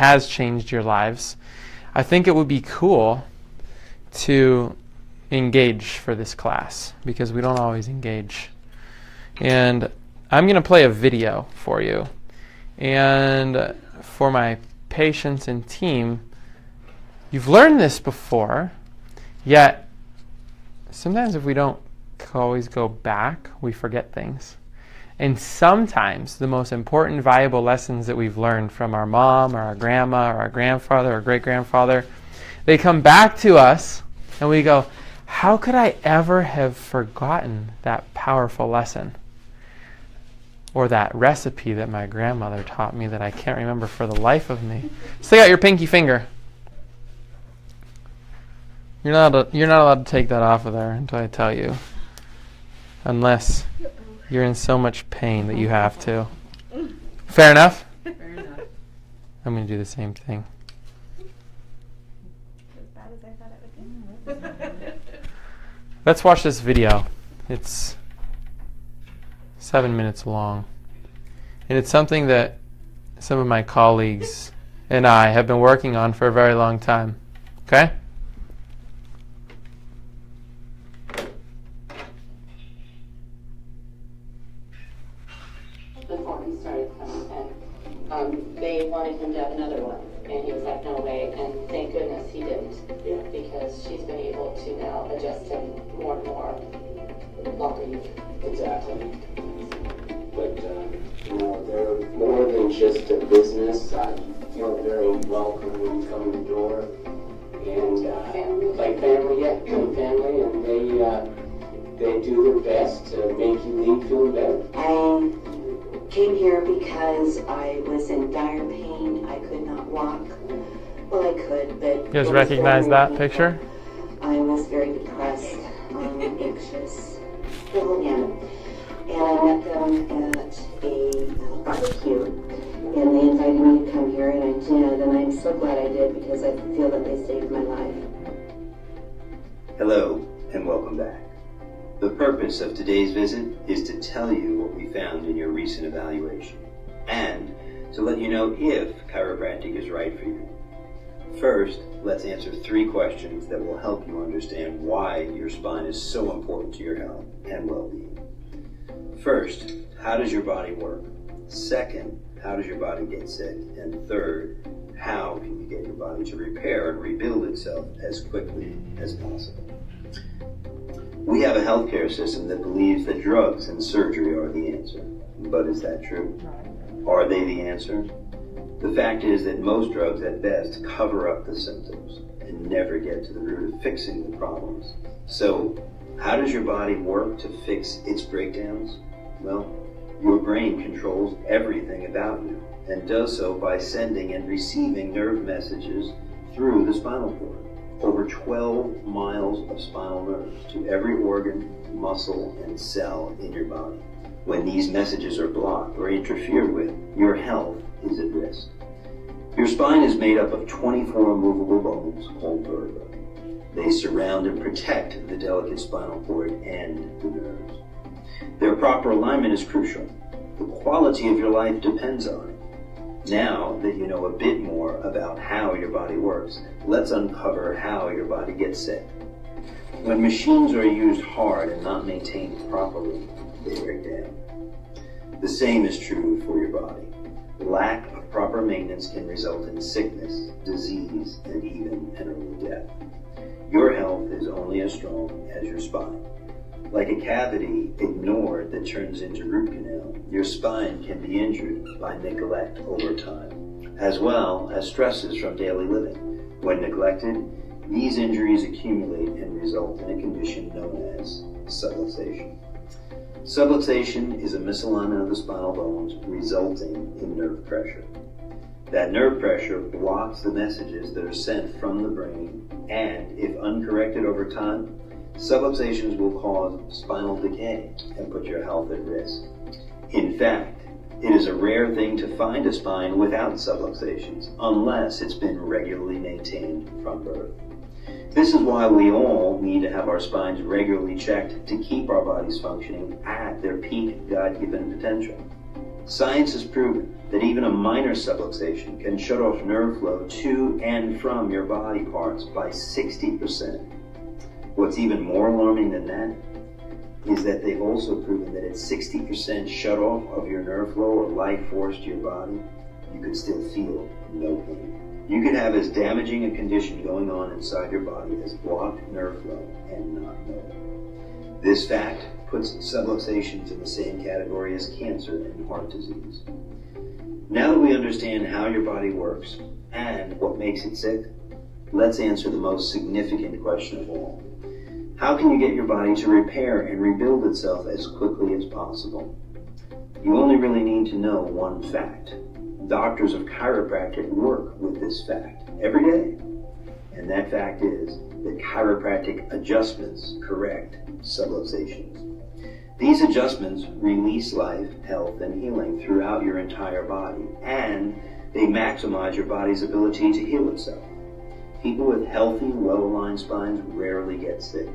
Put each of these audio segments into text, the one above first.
has changed your lives, I think it would be cool to engage for this class, because we don't always engage. And I'm going to play a video for you. And for my patients and team, you've learned this before, yet sometimes if we don't always go back, we forget things. And sometimes the most important, valuable lessons that we've learned from our mom or our grandma or our grandfather or great-grandfather, they come back to us and we go, how could I ever have forgotten that powerful lesson? Or that recipe that my grandmother taught me that I can't remember for the life of me. Stick out your pinky finger. You're not allowed to take that off of there until I tell you. Unless you're in so much pain that you have to. Fair enough? Fair enough. I'm going to do the same thing. As bad as I thought it would be. Let's watch this video. It's 7 minutes long. And it's something that some of my colleagues and I have been working on for a very long time. Okay? Before he started coming, and they wanted him to have another one, and he was like, no way, and thank goodness he didn't, because she's been able to now adjust him more and more longer youth. Exactly. But, they're more than just a business. I feel very welcome when you come in the door. And, Family. like family, yeah, family, and they do their best to make you leave feeling better. I came here because I was in dire pain. I could not walk. Well, I could, but... You guys recognize that picture? I was very depressed, anxious, yeah. And I met them at a barbecue, and they invited me to come here, and I did, and I'm so glad I did, because I feel that they saved my life. Hello, and welcome back. The purpose of today's visit is to tell you what we found in your recent evaluation, and to let you know if chiropractic is right for you. First, let's answer 3 questions that will help you understand why your spine is so important to your health and well-being. First, how does your body work? Second, how does your body get sick? And third, how can you get your body to repair and rebuild itself as quickly as possible? We have a healthcare system that believes that drugs and surgery are the answer. But is that true? Are they the answer? The fact is that most drugs at best cover up the symptoms and never get to the root of fixing the problems. So, how does your body work to fix its breakdowns? Well, your brain controls everything about you and does so by sending and receiving nerve messages through the spinal cord. Over 12 miles of spinal nerves to every organ, muscle, and cell in your body. When these messages are blocked or interfered with, your health is at risk. Your spine is made up of 24 movable bones called vertebrae. They surround and protect the delicate spinal cord and the nerves. Their proper alignment is crucial. The quality of your life depends on it. Now that you know a bit more about how your body works, let's uncover how your body gets sick. When machines are used hard and not maintained properly, they break down. The same is true for your body. Lack of proper maintenance can result in sickness, disease, and even an early death. Your health is only as strong as your spine. Like a cavity ignored that turns into root canal, your spine can be injured by neglect over time, as well as stresses from daily living. When neglected, these injuries accumulate and result in a condition known as subluxation. Subluxation is a misalignment of the spinal bones resulting in nerve pressure. That nerve pressure blocks the messages that are sent from the brain, and if uncorrected over time, subluxations will cause spinal decay and put your health at risk. In fact, it is a rare thing to find a spine without subluxations, unless it's been regularly maintained from birth. This is why we all need to have our spines regularly checked to keep our bodies functioning at their peak God-given potential. Science has proven that even a minor subluxation can shut off nerve flow to and from your body parts by 60%. What's even more alarming than that is that they've also proven that at 60% shut off of your nerve flow or life force to your body, you could still feel no pain. You could have as damaging a condition going on inside your body as blocked nerve flow and not know it. This fact puts subluxations in the same category as cancer and heart disease. Now that we understand how your body works and what makes it sick, let's answer the most significant question of all. How can you get your body to repair and rebuild itself as quickly as possible? You only really need to know one fact. Doctors of chiropractic work with this fact every day. And that fact is that chiropractic adjustments correct subluxations. These adjustments release life, health, and healing throughout your entire body, and they maximize your body's ability to heal itself. People with healthy, well-aligned spines rarely get sick.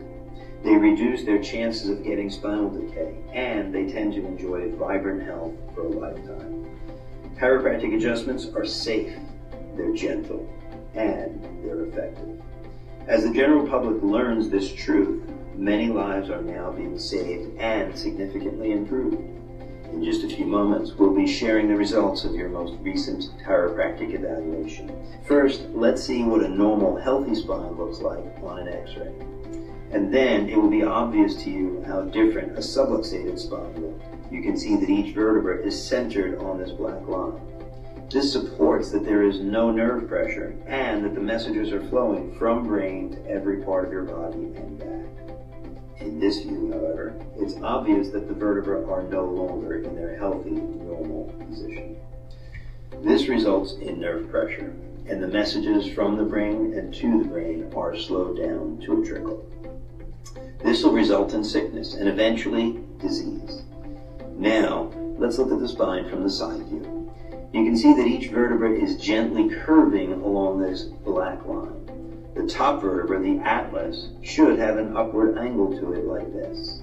They reduce their chances of getting spinal decay, and they tend to enjoy vibrant health for a lifetime. Chiropractic adjustments are safe, they're gentle, and they're effective. As the general public learns this truth, many lives are now being saved and significantly improved. In just a few moments, we'll be sharing the results of your most recent chiropractic evaluation. First, let's see what a normal, healthy spine looks like on an X-ray. And then it will be obvious to you how different a subluxated spine looks. You can see that each vertebra is centered on this black line. This supports that there is no nerve pressure and that the messages are flowing from brain to every part of your body and back. In this view, however, it's obvious that the vertebrae are no longer in their healthy, normal position. This results in nerve pressure, and the messages from the brain and to the brain are slowed down to a trickle. This will result in sickness and eventually disease. Now, let's look at the spine from the side view. You can see that each vertebra is gently curving along this black line. The top vertebra, the atlas, should have an upward angle to it like this.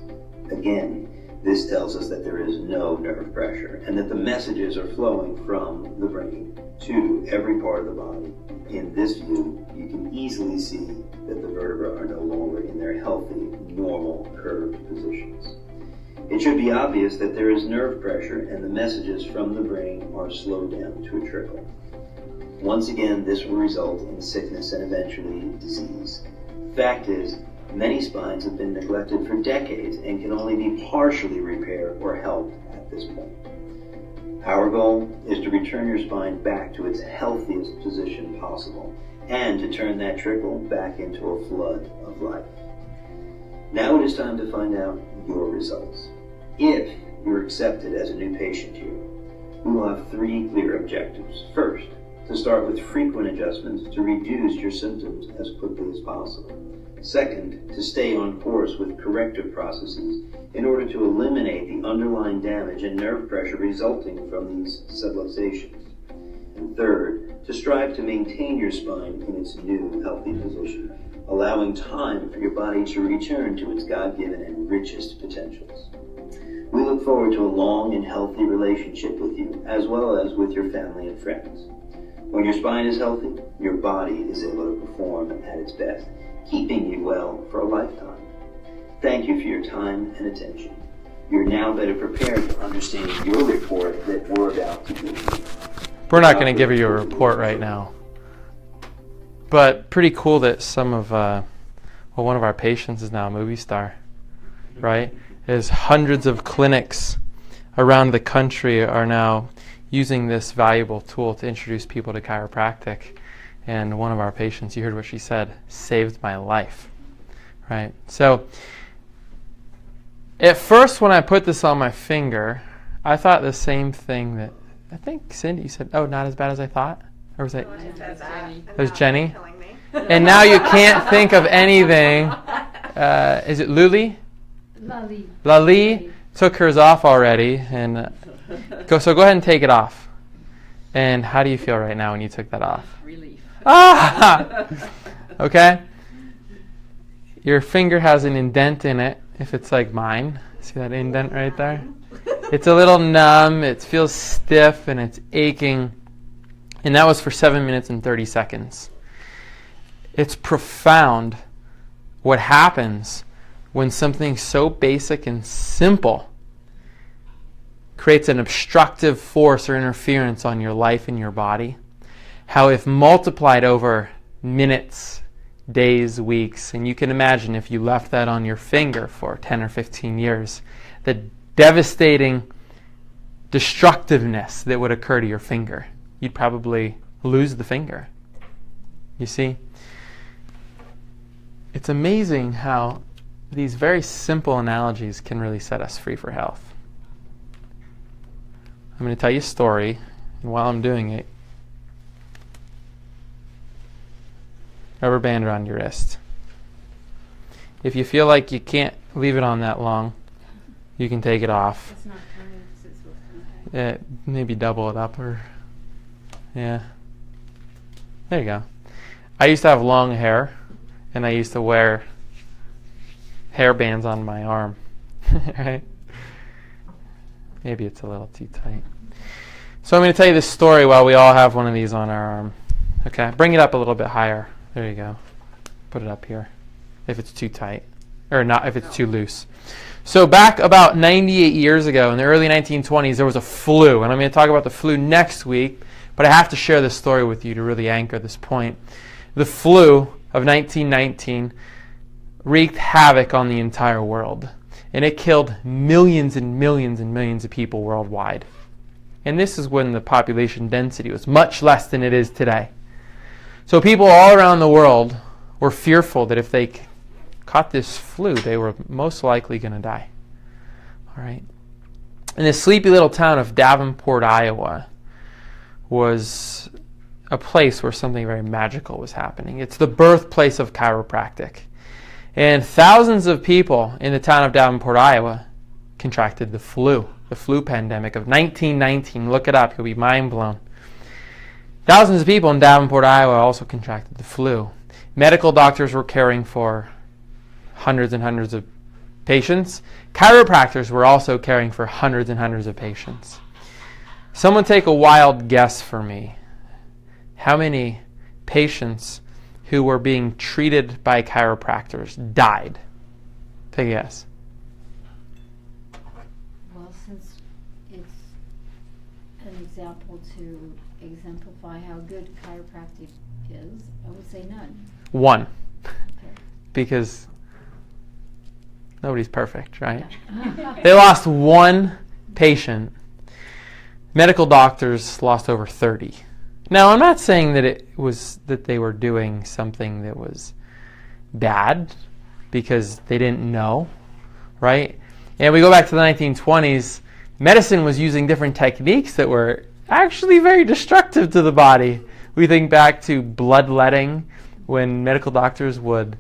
Again, this tells us that there is no nerve pressure and that the messages are flowing from the brain to every part of the body. In this view, you can easily see that the vertebrae are no longer in their healthy, normal, curved positions. It should be obvious that there is nerve pressure and the messages from the brain are slowed down to a trickle. Once again, this will result in sickness and eventually disease. Fact is, many spines have been neglected for decades and can only be partially repaired or helped at this point. Our goal is to return your spine back to its healthiest position possible and to turn that trickle back into a flood of life. Now it is time to find out your results. If you're accepted as a new patient here, we will have 3 clear objectives. First, to start with frequent adjustments to reduce your symptoms as quickly as possible. Second, to stay on course with corrective processes in order to eliminate the underlying damage and nerve pressure resulting from these subluxations. And third, to strive to maintain your spine in its new healthy position, allowing time for your body to return to its God-given and richest potentials. We look forward to a long and healthy relationship with you, as well as with your family and friends. When your spine is healthy, your body is able to perform at its best, keeping you well for a lifetime. Thank you for your time and attention. You're now better prepared to understand your report that we're about to give you. We're not going to give you a report right now. But pretty cool that some of, one of our patients is now a movie star, right? There's hundreds of clinics around the country are now using this valuable tool to introduce people to chiropractic. And one of our patients, you heard what she said, saved my life, right? So at first when I put this on my finger, I thought the same thing that, I think Cindy said, oh, not as bad as I thought? Or was it? It was Jenny. And now you can't think of anything. Is it Luli? Lali took hers off already. And so go ahead and take it off. And how do you feel right now when you took that off? Relief. Ah! Okay. Your finger has an indent in it, if it's like mine. See that indent right there? It's a little numb, it feels stiff, and it's aching. And that was for 7 minutes and 30 seconds. It's profound what happens when something so basic and simple creates an obstructive force or interference on your life and your body. How if multiplied over minutes, days, weeks, and you can imagine if you left that on your finger for 10 or 15 years, the devastating destructiveness that would occur to your finger. You'd probably lose the finger. You see? It's amazing how these very simple analogies can really set us free for health. I'm going to tell you a story, and while I'm doing it, rubber band around your wrist. If you feel like you can't leave it on that long, you can take it off. It's not coming because it's supposed to be high. Maybe double it up, or yeah. There you go. I used to have long hair, and I used to wear hair bands on my arm. Right? Maybe it's a little too tight. So I'm going to tell you this story while we all have one of these on our arm. Okay, bring it up a little bit higher. There you go. Put it up here. If it's too tight, or not, if it's too loose. So back about 98 years ago, in the early 1920s, there was a flu, and I'm going to talk about the flu next week. But I have to share this story with you to really anchor this point. The flu of 1919 wreaked havoc on the entire world, and it killed millions and millions and millions of people worldwide. And this is when the population density was much less than it is today. So people all around the world were fearful that if they caught this flu, they were most likely going to die. All right. In the sleepy little town of Davenport, Iowa, was a place where something very magical was happening. It's the birthplace of chiropractic. And thousands of people in the town of Davenport, Iowa, contracted the flu pandemic of 1919. Look it up, you'll be mind blown. Thousands of people in Davenport, Iowa also contracted the flu. Medical doctors were caring for hundreds and hundreds of patients. Chiropractors were also caring for hundreds and hundreds of patients. Someone take a wild guess for me. How many patients who were being treated by chiropractors died? Take a guess. Well, since it's an example to exemplify how good chiropractic is, I would say none. One. Okay. Because nobody's perfect, right? Yeah. They lost one patient. Medical doctors lost over 30. Now, I'm not saying that it was that they were doing something that was bad because they didn't know, right? And we go back to the 1920s, medicine was using different techniques that were actually very destructive to the body. We think back to bloodletting, when medical doctors would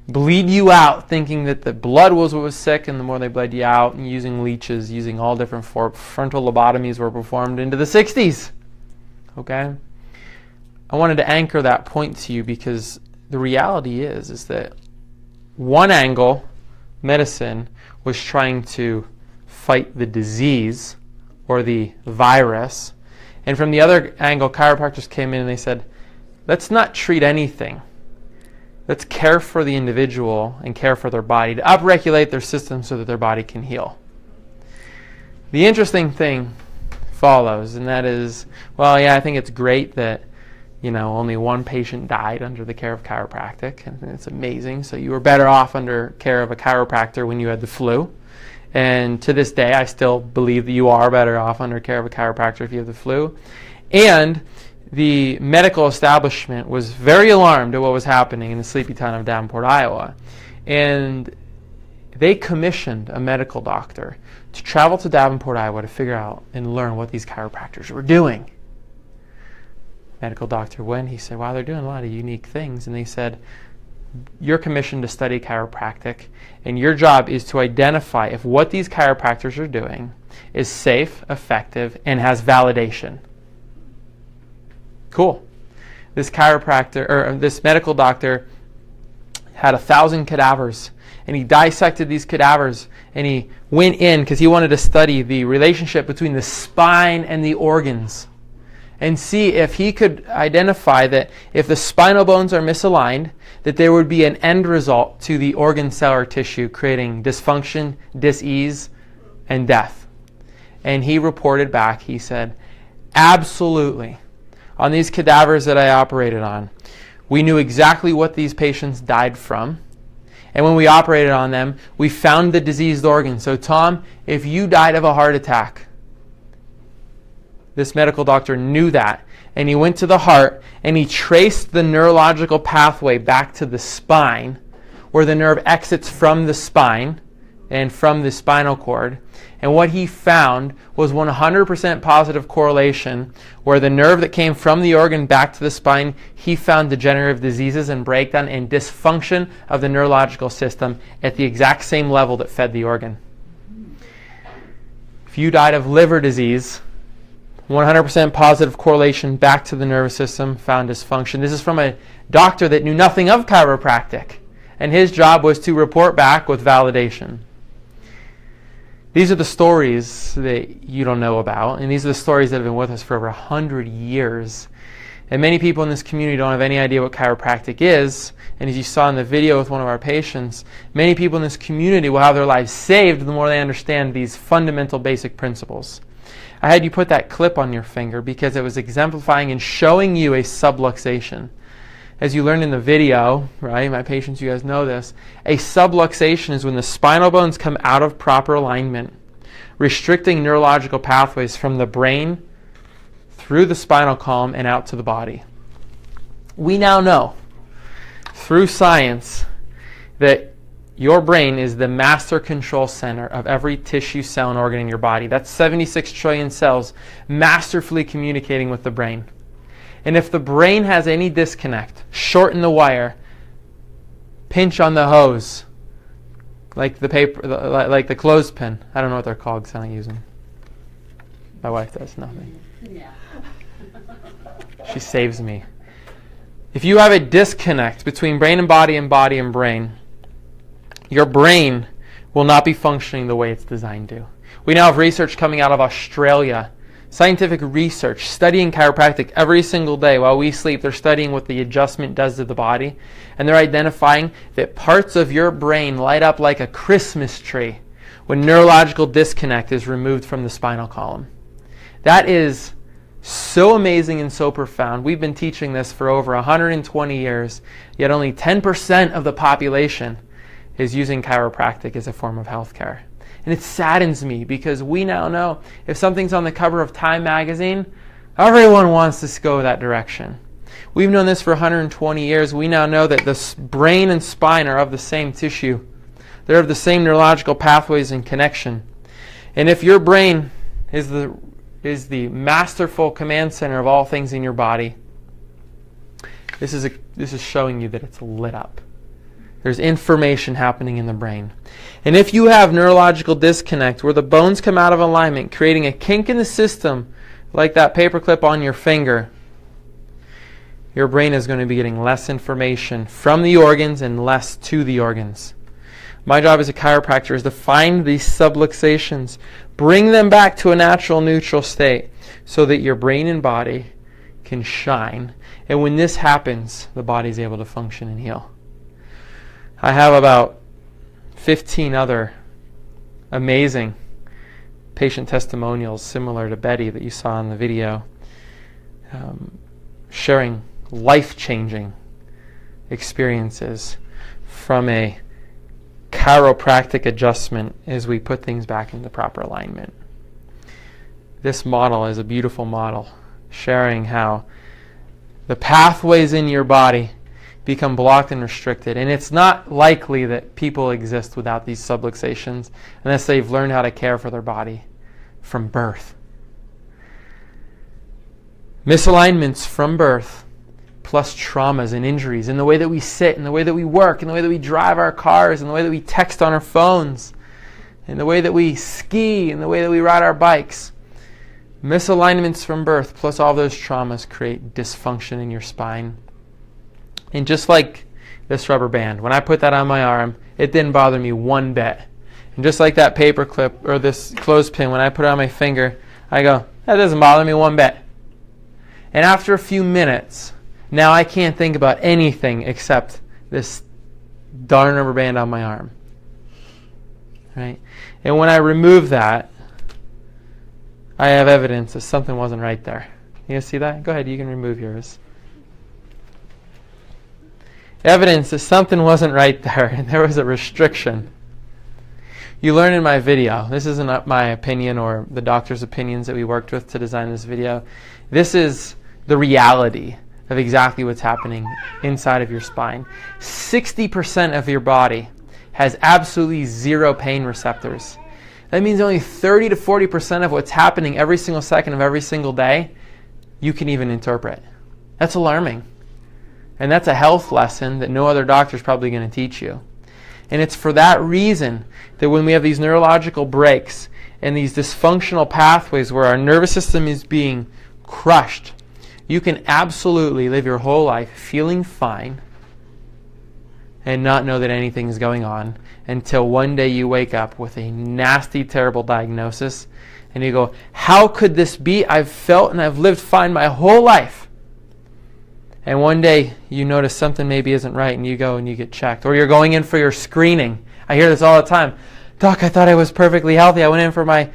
bleed you out thinking that the blood was what was sick, and the more they bled you out, and using leeches, using all different frontal lobotomies were performed into the 60s. Okay? I wanted to anchor that point to you because the reality is that one angle, medicine, was trying to fight the disease or the virus, and from the other angle, chiropractors came in and they said, let's not treat anything. Let's care for the individual and care for their body, to upregulate their system so that their body can heal. The interesting thing follows, and that is, well, yeah, I think it's great that, only one patient died under the care of chiropractic, and it's amazing. So you were better off under care of a chiropractor when you had the flu. And to this day, I still believe that you are better off under care of a chiropractor if you have the flu. And the medical establishment was very alarmed at what was happening in the sleepy town of Davenport, Iowa. And they commissioned a medical doctor to travel to Davenport, Iowa to figure out and learn what these chiropractors were doing. Medical doctor went, he said, wow, they're doing a lot of unique things. And they said, you're commissioned to study chiropractic, and your job is to identify if what these chiropractors are doing is safe, effective, and has validation. Cool. This chiropractor, or this medical doctor, had 1,000 cadavers, and he dissected these cadavers, and he went in because he wanted to study the relationship between the spine and the organs and see if he could identify that if the spinal bones are misaligned, that there would be an end result to the organ, cell, or tissue, creating dysfunction, dis-ease, and death. And he reported back, he said, absolutely. On these cadavers that I operated on, we knew exactly what these patients died from. And when we operated on them, we found the diseased organ. So Tom, if you died of a heart attack, this medical doctor knew that. And he went to the heart and he traced the neurological pathway back to the spine, where the nerve exits from the spine and from the spinal cord. And what he found was 100% positive correlation, where the nerve that came from the organ back to the spine, he found degenerative diseases and breakdown and dysfunction of the neurological system at the exact same level that fed the organ. If you died of liver disease, 100% positive correlation back to the nervous system, found dysfunction. This is from a doctor that knew nothing of chiropractic, and his job was to report back with validation. These are the stories that you don't know about, and these are the stories that have been with us for over 100 years. And many people in this community don't have any idea what chiropractic is. And as you saw in the video with one of our patients, many people in this community will have their lives saved the more they understand these fundamental basic principles. I had you put that clip on your finger because it was exemplifying and showing you a subluxation. As you learned in the video, right, my patients, you guys know this, a subluxation is when the spinal bones come out of proper alignment, restricting neurological pathways from the brain through the spinal column and out to the body. We now know through science that your brain is the master control center of every tissue, cell, and organ in your body. That's 76 trillion cells masterfully communicating with the brain. And if the brain has any disconnect, shorten the wire, pinch on the hose, like the paper, like the clothespin. I don't know what they're called because I don't use them. My wife does nothing. Yeah. She saves me. If you have a disconnect between brain and brain, your brain will not be functioning the way it's designed to. We now have research coming out of Australia, scientific research, studying chiropractic every single day while we sleep. They're studying what the adjustment does to the body, and they're identifying that parts of your brain light up like a Christmas tree when neurological disconnect is removed from the spinal column. That is so amazing and so profound. We've been teaching this for over 120 years, yet only 10% of the population is using chiropractic as a form of healthcare. And it saddens me because we now know if something's on the cover of Time magazine, everyone wants to go that direction. We've known this for 120 years. We now know that the brain and spine are of the same tissue. They're of the same neurological pathways and connection. And if your brain is the masterful command center of all things in your body, this is showing you that it's lit up. There's information happening in the brain. And if you have neurological disconnect where the bones come out of alignment, creating a kink in the system, like that paperclip on your finger, your brain is going to be getting less information from the organs and less to the organs. My job as a chiropractor is to find these subluxations, bring them back to a natural neutral state so that your brain and body can shine. And when this happens, the body is able to function and heal. I have about 15 other amazing patient testimonials similar to Betty that you saw in the video, sharing life-changing experiences from a chiropractic adjustment as we put things back into proper alignment. This model is a beautiful model, sharing how the pathways in your body become blocked and restricted. And it's not likely that people exist without these subluxations unless they've learned how to care for their body from birth. Misalignments from birth, plus traumas and injuries in the way that we sit, in the way that we work, in the way that we drive our cars, in the way that we text on our phones, in the way that we ski, in the way that we ride our bikes. Misalignments from birth plus all those traumas create dysfunction in your spine. And just like this rubber band. When I put that on my arm, it didn't bother me one bit. And just like that paper clip or this clothespin, when I put it on my finger, I go, that doesn't bother me one bit. And after a few minutes, now I can't think about anything except this darn rubber band on my arm. Right? And when I remove that, I have evidence that something wasn't right there. You see that? Go ahead, you can remove yours. Evidence that something wasn't right there, and there was a restriction. You learn in my video, this isn't my opinion or the doctor's opinions that we worked with to design this video. This is the reality of exactly what's happening inside of your spine. 60% of your body has absolutely zero pain receptors. That means only 30 to 40% of what's happening every single second of every single day you can even interpret. That's alarming. And that's a health lesson that no other doctor is probably going to teach you. And it's for that reason that when we have these neurological breaks and these dysfunctional pathways where our nervous system is being crushed, you can absolutely live your whole life feeling fine and not know that anything is going on until one day you wake up with a nasty, terrible diagnosis and you go, how could this be? I've felt and I've lived fine my whole life. And one day you notice something maybe isn't right and you go and you get checked. Or you're going in for your screening. I hear this all the time. Doc, I thought I was perfectly healthy. I went in for my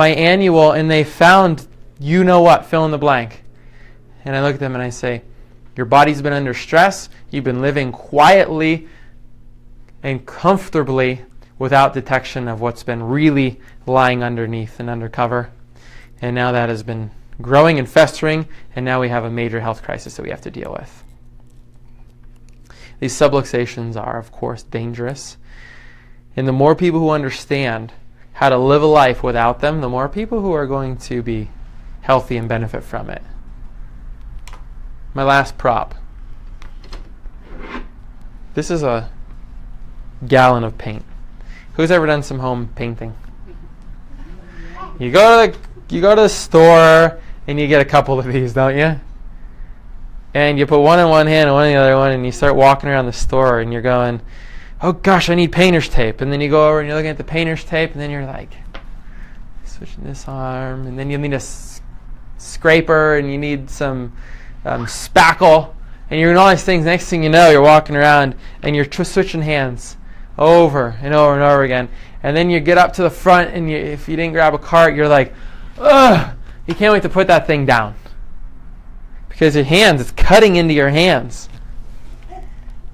annual and they found you know what, fill in the blank. And I look at them and I say, your body's been under stress. You've been living quietly and comfortably without detection of what's been really lying underneath and undercover. And now that has been growing and festering, and now we have a major health crisis that we have to deal with. These subluxations are, of course, dangerous. And the more people who understand how to live a life without them, the more people who are going to be healthy and benefit from it. My last prop. This is a gallon of paint. Who's ever done some home painting? You go to the store and you get a couple of these, don't you? And you put one in one hand and one in the other one, and you start walking around the store and you're going, oh gosh, I need painter's tape. And then you go over and you're looking at the painter's tape, and then you're like, switching this arm, and then you need a scraper and you need some spackle, and you're doing all these things. Next thing you know, you're walking around and you're switching hands over and over and over again. And then you get up to the front, and if you didn't grab a cart, you're like, ugh, you can't wait to put that thing down. Because your hands, it's cutting into your hands.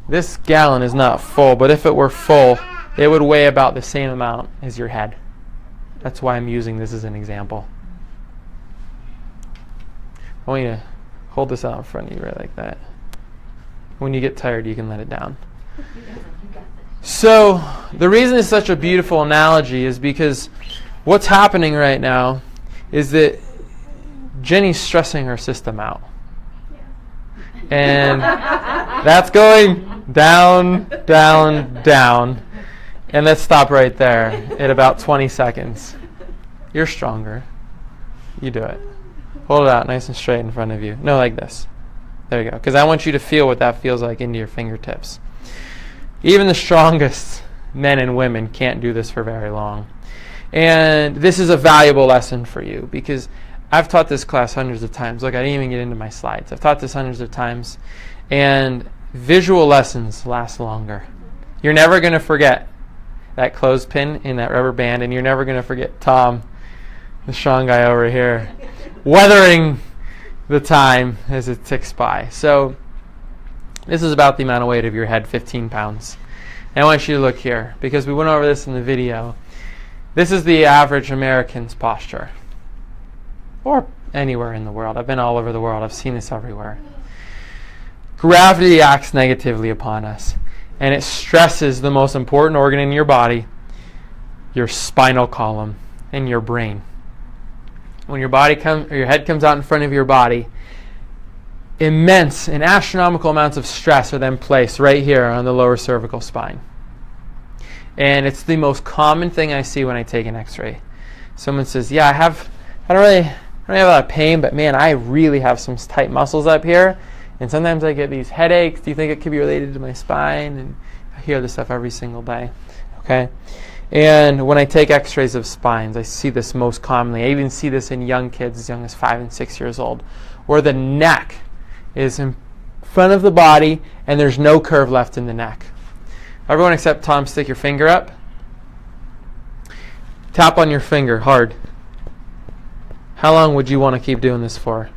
This gallon is not full, but if it were full, it would weigh about the same amount as your head. That's why I'm using this as an example. I want you to hold this out in front of you right like that. When you get tired, you can let it down. So the reason it's such a beautiful analogy is because what's happening right now is that Jenny's stressing her system out. And that's going down, down, down. And let's stop right there at about 20 seconds. You're stronger. You do it. Hold it out nice and straight in front of you. No, like this. There you go. Because I want you to feel what that feels like into your fingertips. Even the strongest men and women can't do this for very long. And this is a valuable lesson for you because I've taught this class hundreds of times. Look, I didn't even get into my slides. I've taught this hundreds of times. And visual lessons last longer. You're never going to forget that clothespin in that rubber band, and you're never going to forget Tom, the strong guy over here, weathering the time as it ticks by. So this is about the amount of weight of your head, 15 pounds. And I want you to look here, because we went over this in the video. This is the average American's posture. Or anywhere in the world. I've been all over the world. I've seen this everywhere. Gravity acts negatively upon us, and it stresses the most important organ in your body, your spinal column, and your brain. When your head comes out in front of your body, immense and astronomical amounts of stress are then placed right here on the lower cervical spine. And it's the most common thing I see when I take an x-ray. Someone says, yeah, I don't really have a lot of pain, but man, I really have some tight muscles up here, And sometimes I get these headaches. Do you think it could be related to my spine? And I hear this stuff every single day. Okay? And when I take x-rays of spines, I see this most commonly. I even see this in young kids as young as 5 and 6 years old, where the neck is in front of the body and there's no curve left in the neck. Everyone except Tom, stick your finger up. Tap on your finger hard. How long would you want to keep doing this for?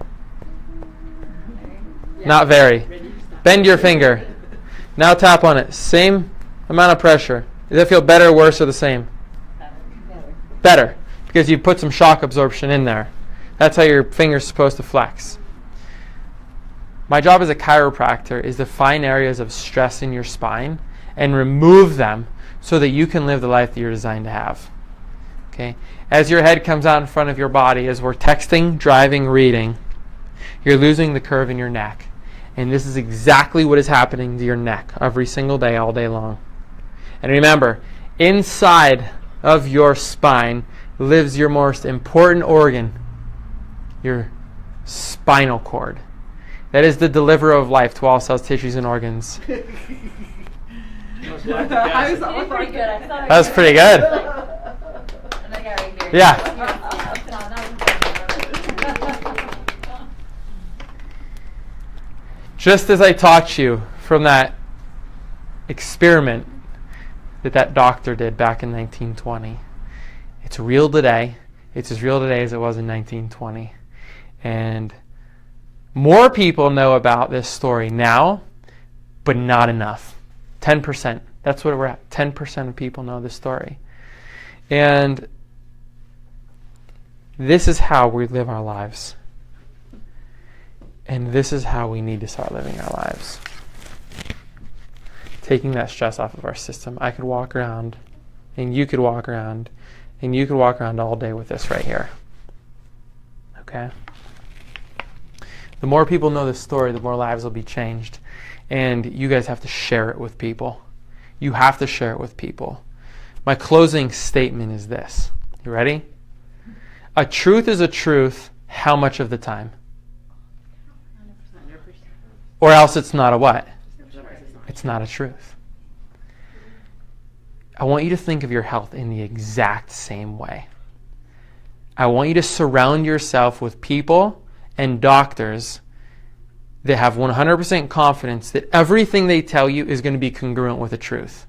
Not very. Bend your finger. Now tap on it. Same amount of pressure. Does it feel better, worse, or the same? Better. Because you put some shock absorption in there. That's how your finger's supposed to flex. My job as a chiropractor is to find areas of stress in your spine and remove them so that you can live the life that you're designed to have. Okay? As your head comes out in front of your body, as we're texting, driving, reading, you're losing the curve in your neck. And this is exactly what is happening to your neck every single day, all day long. And remember, inside of your spine lives your most important organ, your spinal cord. That is the deliverer of life to all cells, tissues, and organs. That was pretty good. I thought That was pretty good. Yeah. Just as I taught you from that experiment that doctor did back in 1920, it's real today. It's as real today as it was in 1920. And more people know about this story now, but not enough. 10%. That's what we're at. 10% of people know this story. And this is how we live our lives. And this is how we need to start living our lives. Taking that stress off of our system. I could walk around, and you could walk around, and you could walk around all day with this right here. Okay? The more people know this story, the more lives will be changed. And you guys have to share it with people. You have to share it with people. My closing statement is this. You ready? A truth is a truth how much of the time? Or else it's not a what? It's not a truth. I want you to think of your health in the exact same way. I want you to surround yourself with people and doctors that have 100% confidence that everything they tell you is going to be congruent with the truth.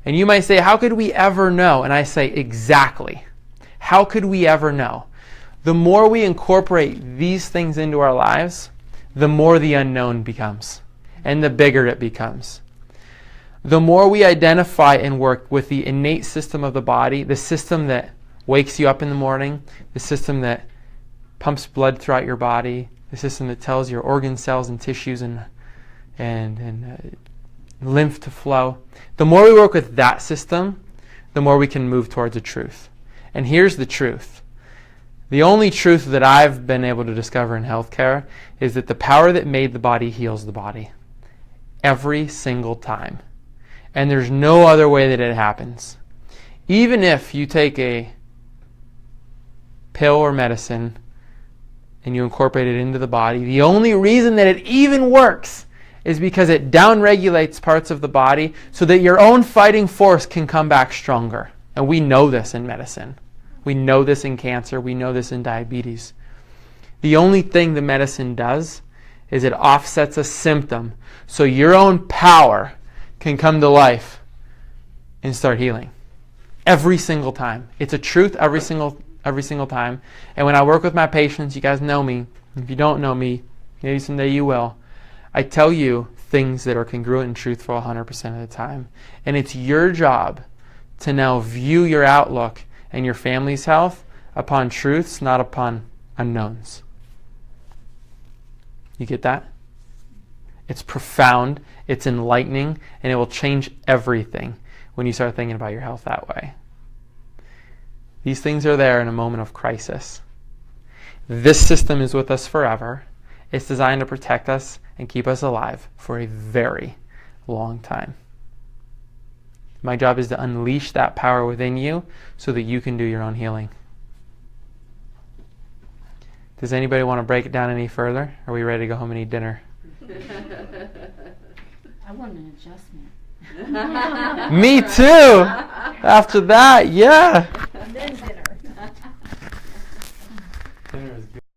And you might say, how could we ever know? And I say, exactly. How could we ever know? The more we incorporate these things into our lives, the more the unknown becomes and the bigger it becomes. The more we identify and work with the innate system of the body, the system that wakes you up in the morning, the system that pumps blood throughout your body, the system that tells your organ cells and tissues and lymph to flow. The more we work with that system, the more we can move towards the truth. And here's the truth. The only truth that I've been able to discover in healthcare is that the power that made the body heals the body. Every single time. And there's no other way that it happens. Even if you take a pill or medicine and you incorporate it into the body, the only reason that it even works is because it downregulates parts of the body so that your own fighting force can come back stronger. And we know this in medicine. We know this in cancer. We know this in diabetes. The only thing the medicine does is it offsets a symptom so your own power can come to life and start healing. Every single time. It's a truth every single time. And when I work with my patients, you guys know me. If you don't know me, maybe someday you will. I tell you things that are congruent and truthful 100% of the time. And it's your job to now view your outlook and your family's health upon truths, not upon unknowns. You get that? It's profound, it's enlightening, and it will change everything when you start thinking about your health that way. These things are there in a moment of crisis. This system is with us forever. It's designed to protect us and keep us alive for a very long time. My job is to unleash that power within you so that you can do your own healing. Does anybody want to break it down any further? Are we ready to go home and eat dinner? I want an adjustment. Me too. After that, yeah.